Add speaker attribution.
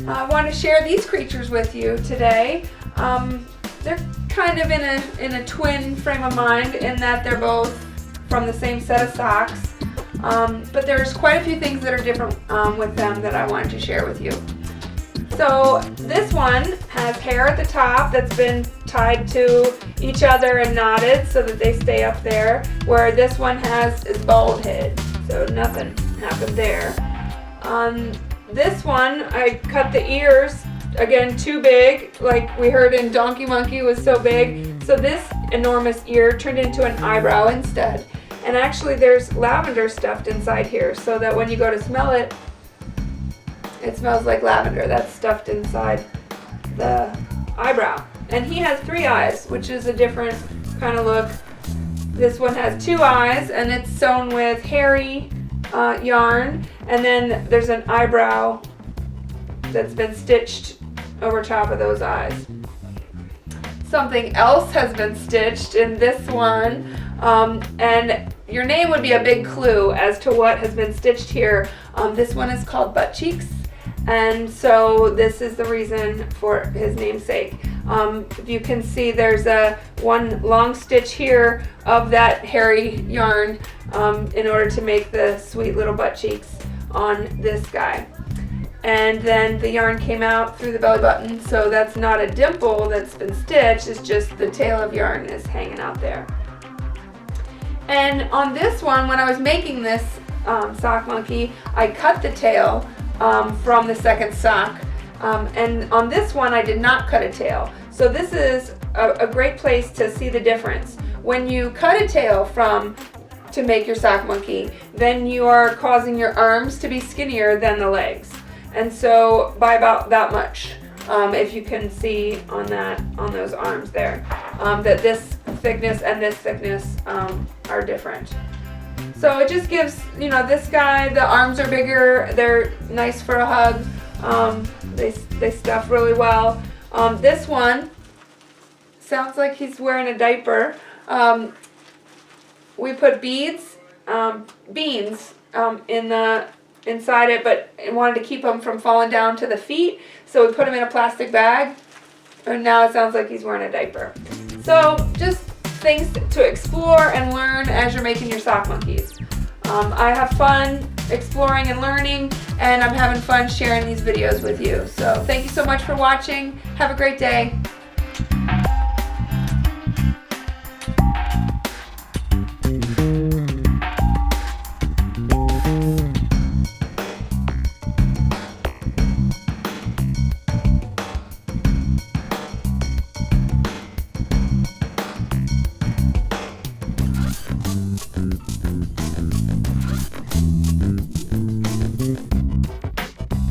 Speaker 1: I want to share these creatures with you today. They're kind of in a twin frame of mind in that they're both from the same set of socks. But there's quite a few things that are different with them that I wanted to share with you. So this one has hair at the top that's been tied to each other and knotted so that they stay up there, where this one is bald head, so nothing happened there. On this one, I cut the ears, again, too big, like we heard in Donkey Monkey was so big, so this enormous ear turned into an eyebrow instead. And actually there's lavender stuffed inside here so that when you go to smell it, it smells like lavender. That's stuffed inside the eyebrow. And he has 3 eyes, which is a different kind of look. This one has 2 eyes, and it's sewn with hairy yarn. And then there's an eyebrow that's been stitched over top of those eyes. Something else has been stitched in this one, and your name would be a big clue as to what has been stitched here. This one is called Butt Cheeks. And so this is the reason for his namesake. If you can see, there's one long stitch here of that hairy yarn in order to make the sweet little butt cheeks on this guy. And then the yarn came out through the belly button, so that's not a dimple that's been stitched, it's just the tail of yarn is hanging out there. And on this one, when I was making this sock monkey, I cut the tail from the second sock, and on this one I did not cut a tail. So this is a great place to see the difference. When you cut a tail to make your sock monkey, then you are causing your arms to be skinnier than the legs, and so by about that much, if you can see on those arms there, that this thickness and this thickness are different. So it just gives, this guy, the arms are bigger, they're nice for a hug, they stuff really well. This one sounds like he's wearing a diaper. We put beans inside it, but wanted to keep them from falling down to the feet, so we put them in a plastic bag, and now it sounds like he's wearing a diaper. So just things to explore and learn as you're making your sock monkeys. I have fun exploring and learning, and I'm having fun sharing these videos with you. So thank you so much for watching. Have a great day.